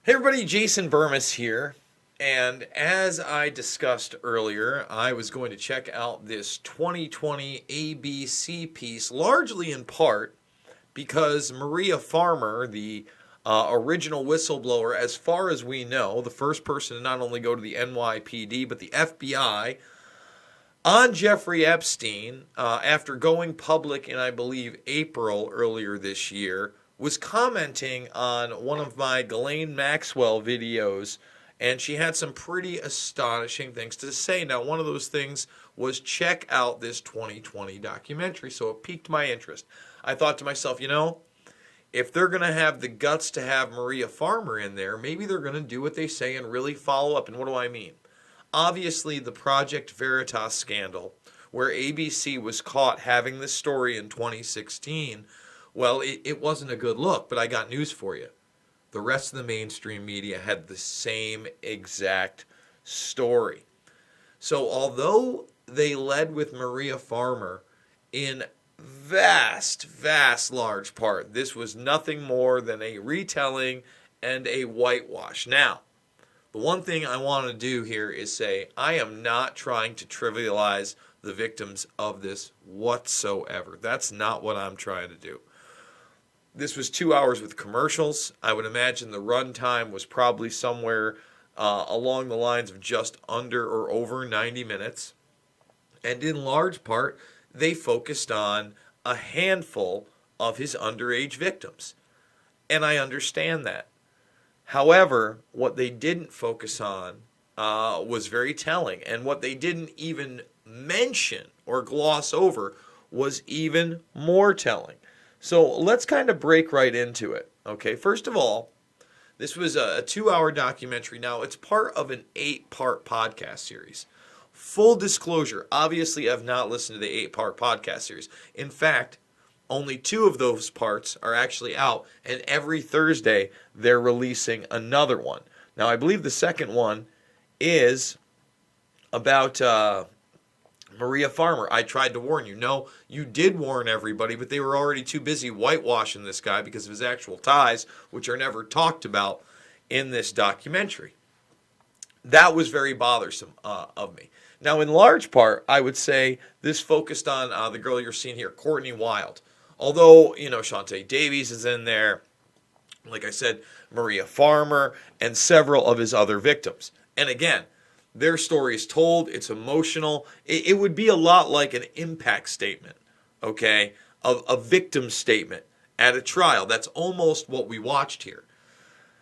Hey everybody, Jason Burmis here. And as I discussed earlier, I was going to check out this 2020 ABC piece, largely in part because Maria Farmer, the original whistleblower, as far as we know, the first person to not only go to the NYPD but the FBI on Jeffrey Epstein, after going public in, I believe, April earlier this year, was commenting on one of my Ghislaine Maxwell videos, and she had some pretty astonishing things to say. Now, one of those things was check out this 2020 documentary, so it piqued my interest. I thought to myself, if they're going to have the guts to have Maria Farmer in there, maybe they're going to do what they say and really follow up. And what do I mean? Obviously, the Project Veritas scandal, where ABC was caught having this story in 2016, well, it wasn't a good look, but I got news for you. The rest of the mainstream media had the same exact story. So although they led with Maria Farmer in vast large part, this was nothing more than a retelling and a whitewash. Now, the one thing I want to do here is say I am not trying to trivialize the victims of this whatsoever. That's not what I'm trying to do. This was 2 hours with commercials. I would imagine the run time was probably somewhere along the lines of just under or over 90 minutes. And in large part, they focused on a handful of his underage victims. And I understand that. However, what they didn't focus on was very telling. And what they didn't even mention or gloss over was even more telling. So let's kind of break right into it. Okay, first of all, this was a 2-hour documentary. Now, it's part of an 8-part podcast series. Full disclosure, obviously I've not listened to the 8-part podcast series. In fact, only 2 of those parts are actually out, and every Thursday they're releasing another one. Now, I believe the second one is about Maria Farmer. I tried to warn you. No, you did warn everybody, but they were already too busy whitewashing this guy because of his actual ties, which are never talked about in this documentary. That was very bothersome of me. Now, in large part, I would say this focused on the girl you're seeing here, Courtney Wild. Although, Shantae Davies is in there, like I said, Maria Farmer, and several of his other victims. And again, their story is told, it's emotional. It would be a lot like an impact statement, okay? A victim statement at a trial. That's almost what we watched here.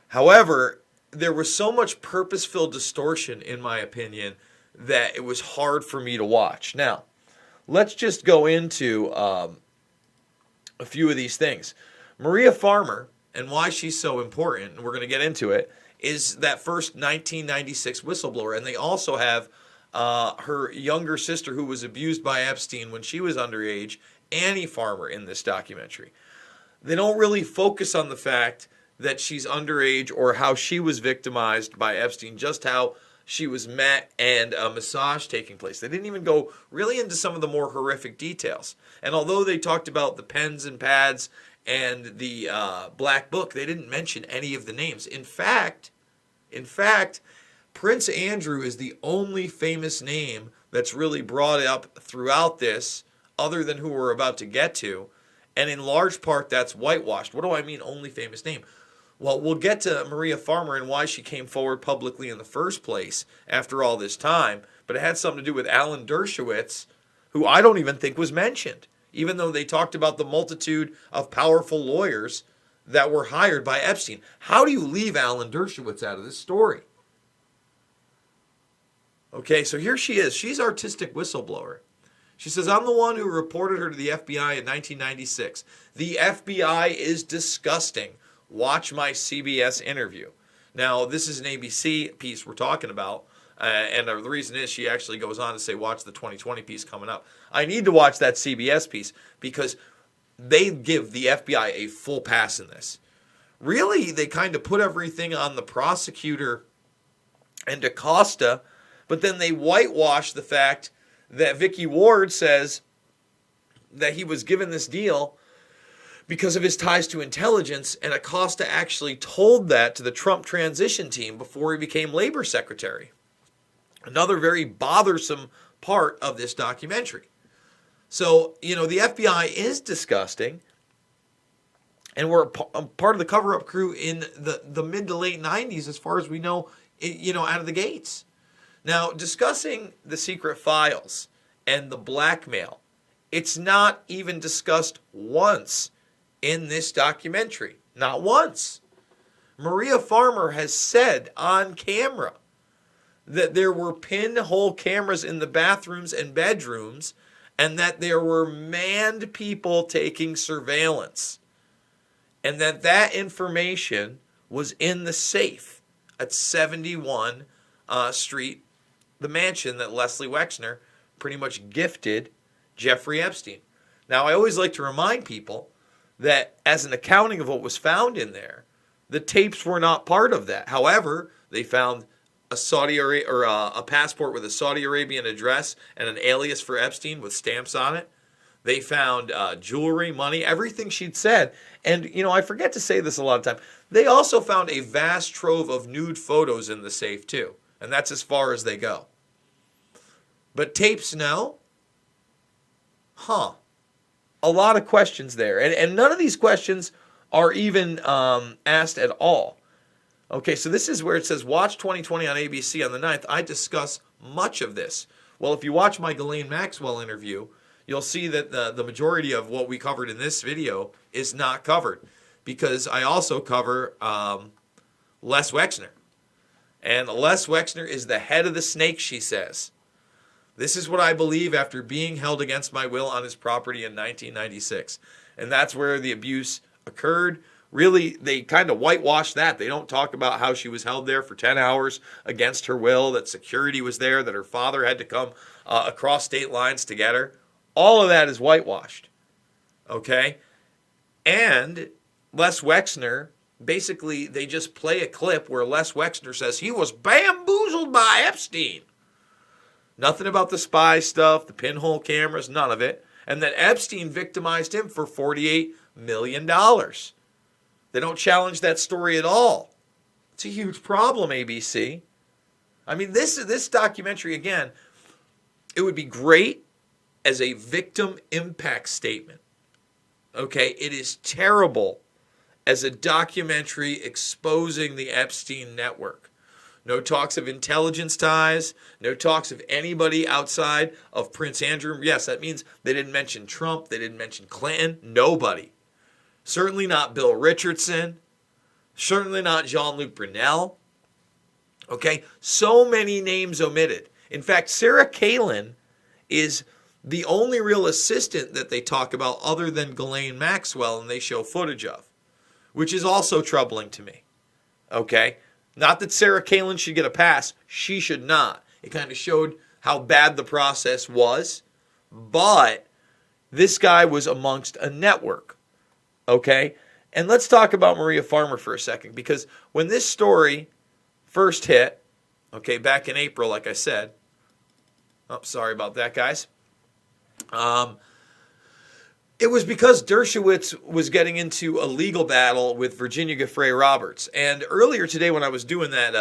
However, there was so much purpose-filled distortion, in my opinion, that it was hard for me to watch. Now, let's just go into a few of these things. Maria Farmer, and why she's so important, and we're going to get into it, is that first 1996 whistleblower. And they also have her younger sister who was abused by Epstein when she was underage, Annie Farmer, in this documentary. They don't really focus on the fact that she's underage or how she was victimized by Epstein, just how she was met and a massage taking place. They didn't even go really into some of the more horrific details. And although they talked about the pens and pads and the black book, they didn't mention any of the names. In fact, Prince Andrew is the only famous name that's really brought up throughout this, other than who we're about to get to. And in large part, that's whitewashed. What do I mean, only famous name? Well, we'll get to Maria Farmer and why she came forward publicly in the first place after all this time. But it had something to do with Alan Dershowitz, who I don't even think was mentioned, even though they talked about the multitude of powerful lawyers that were hired by Epstein. How do you leave Alan Dershowitz out of this story? Okay, so here she is. She's artistic whistleblower. She says, I'm the one who reported her to the FBI in 1996. The FBI is disgusting. Watch my CBS interview. Now, this is an ABC piece we're talking about. And the reason is she actually goes on to say, watch the 2020 piece coming up. I need to watch that CBS piece because they give the FBI a full pass in this. Really, they kind of put everything on the prosecutor and DaCosta, but then they whitewash the fact that Vicky Ward says that he was given this deal because of his ties to intelligence, and Acosta actually told that to the Trump transition team before he became labor secretary. Another very bothersome part of this documentary. So, the FBI is disgusting, and we're part of the cover-up crew in the mid to late 90s, as far as we know, out of the gates. Now, discussing the secret files and the blackmail, it's not even discussed once in this documentary. Not once. Maria Farmer has said on camera that there were pinhole cameras in the bathrooms and bedrooms, and that there were manned people taking surveillance, and that information was in the safe at 71 Street, the mansion that Leslie Wexner pretty much gifted Jeffrey Epstein. Now, I always like to remind people that as an accounting of what was found in there, the tapes were not part of that. However, they found a passport with a Saudi Arabian address and an alias for Epstein with stamps on it. They found jewelry, money, everything she'd said. And, I forget to say this a lot of time. They also found a vast trove of nude photos in the safe, too. And that's as far as they go. But tapes, no? A lot of questions there. And none of these questions are even asked at all. Okay, so this is where it says, watch 2020 on ABC on the 9th. I discuss much of this. Well, if you watch my Ghislaine Maxwell interview, you'll see that the majority of what we covered in this video is not covered, because I also cover Les Wexner. And Les Wexner is the head of the snake, she says. This is what I believe after being held against my will on his property in 1996. And that's where the abuse occurred. Really, they kind of whitewash that. They don't talk about how she was held there for 10 hours against her will, that security was there, that her father had to come across state lines to get her. All of that is whitewashed. Okay? And Les Wexner, basically, they just play a clip where Les Wexner says he was bamboozled by Epstein. Nothing about the spy stuff, the pinhole cameras, none of it. And that Epstein victimized him for $48 million. They don't challenge that story at all. It's a huge problem, ABC. I mean, this documentary, again, it would be great as a victim impact statement. Okay, it is terrible as a documentary exposing the Epstein network. No talks of intelligence ties, no talks of anybody outside of Prince Andrew. Yes, that means they didn't mention Trump, they didn't mention Clinton, nobody. Certainly not Bill Richardson. Certainly not Jean-Luc Brunel. Okay, so many names omitted. In fact, Sarah Palin is the only real assistant that they talk about other than Ghislaine Maxwell, and they show footage of, which is also troubling to me. Okay, not that Sarah Palin should get a pass. She should not. It kind of showed how bad the process was, but this guy was amongst a network. Okay, and let's talk about Maria Farmer for a second, because when this story first hit, okay, back in April, like I said, sorry about that, guys. It was because Dershowitz was getting into a legal battle with Virginia Giuffre Roberts. And earlier today when I was doing that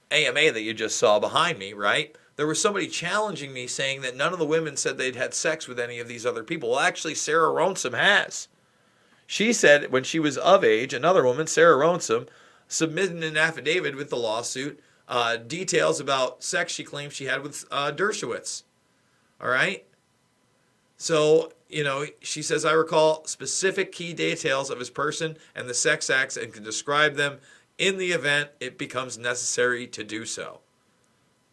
AMA that you just saw behind me, right, there was somebody challenging me saying that none of the women said they'd had sex with any of these other people. Well, actually, Sarah Ronsum has. She said when she was of age, another woman, Sarah Ronsum, submitted an affidavit with the lawsuit, details about sex she claims she had with Dershowitz. All right? So, she says, I recall specific key details of his person and the sex acts and can describe them in the event it becomes necessary to do so.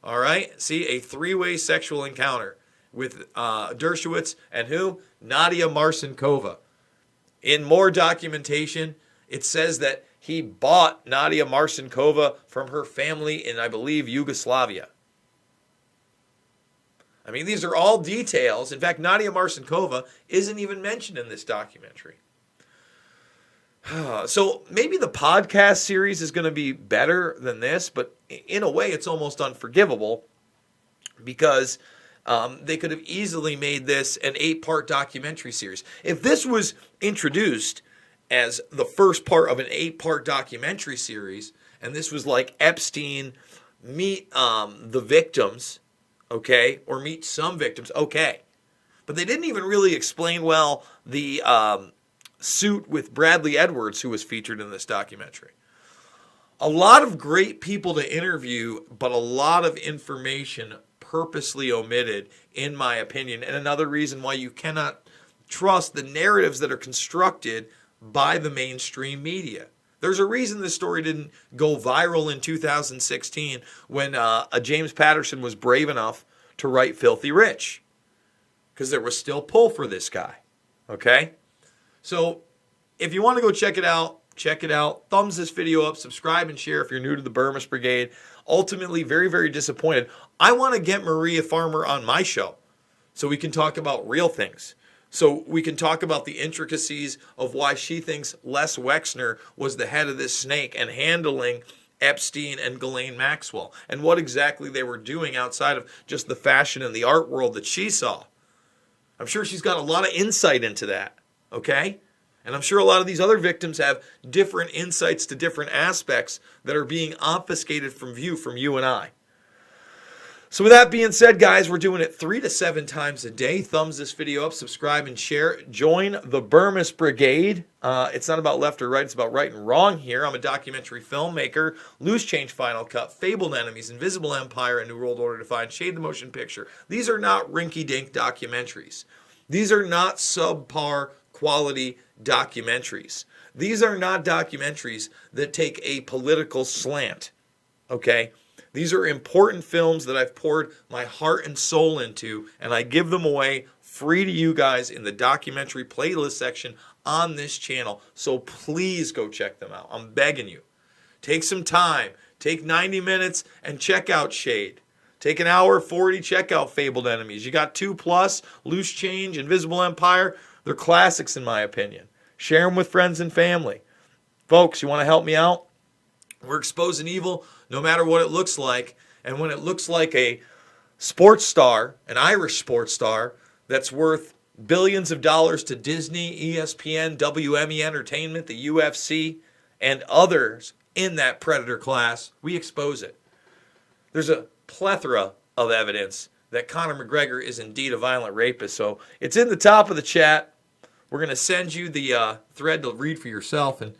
All right? See, a three-way sexual encounter with Dershowitz and who? Nadia Marcinkova. In more documentation, it says that he bought Nadia Marcinkova from her family in, I believe, Yugoslavia. I mean, these are all details. In fact, Nadia Marcinkova isn't even mentioned in this documentary. So maybe the podcast series is going to be better than this, but in a way it's almost unforgivable because they could have easily made this an 8-part documentary series. If this was introduced as the first part of an 8-part documentary series, and this was like Epstein meet the victims, okay, or meet some victims, okay. But they didn't even really explain well the suit with Bradley Edwards, who was featured in this documentary. A lot of great people to interview, but a lot of information purposely omitted, in my opinion, and another reason why you cannot trust the narratives that are constructed by the mainstream media. There's a reason this story didn't go viral in 2016 when a James Patterson was brave enough to write Filthy Rich, because there was still pull for this guy, okay? So if you want to go check it out, check it out. Thumbs this video up, subscribe and share if you're new to the Burmist Brigade. Ultimately, very, very disappointed. I want to get Maria Farmer on my show so we can talk about real things. So we can talk about the intricacies of why she thinks Les Wexner was the head of this snake and handling Epstein and Ghislaine Maxwell, and what exactly they were doing outside of just the fashion and the art world that she saw. I'm sure she's got a lot of insight into that, okay? And I'm sure a lot of these other victims have different insights to different aspects that are being obfuscated from view from you and I. So with that being said, guys, we're doing it 3 to 7 times a day. Thumbs this video up, subscribe and share. Join the Burmist Brigade. It's not about left or right. It's about right and wrong here. I'm a documentary filmmaker. Loose Change, Final Cut, Fabled Enemies, Invisible Empire, and New World Order Defined, Shade the Motion Picture. These are not rinky-dink documentaries. These are not subpar quality documentaries. These are not documentaries that take a political slant, okay? These are important films that I've poured my heart and soul into, and I give them away free to you guys in the documentary playlist section on this channel. So please go check them out. I'm begging you. Take some time. Take 90 minutes and check out Shade. Take an hour 40, check out Fabled Enemies. You got 2+, Loose Change, Invisible Empire. They're classics in my opinion. Share them with friends and family. Folks, you want to help me out? We're exposing evil no matter what it looks like. And when it looks like a sports star, an Irish sports star, that's worth billions of dollars to Disney, ESPN, WME Entertainment, the UFC, and others in that predator class, we expose it. There's a plethora of evidence that Conor McGregor is indeed a violent rapist. So it's in the top of the chat. We're going to send you the thread to read for yourself. And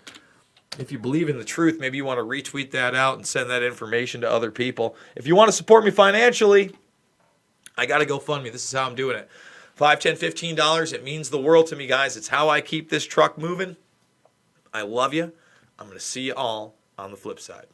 if you believe in the truth, maybe you want to retweet that out and send that information to other people. If you want to support me financially, I got to GoFundMe. This is how I'm doing it. $5, $10, $15. It means the world to me, guys. It's how I keep this truck moving. I love you. I'm going to see you all on the flip side.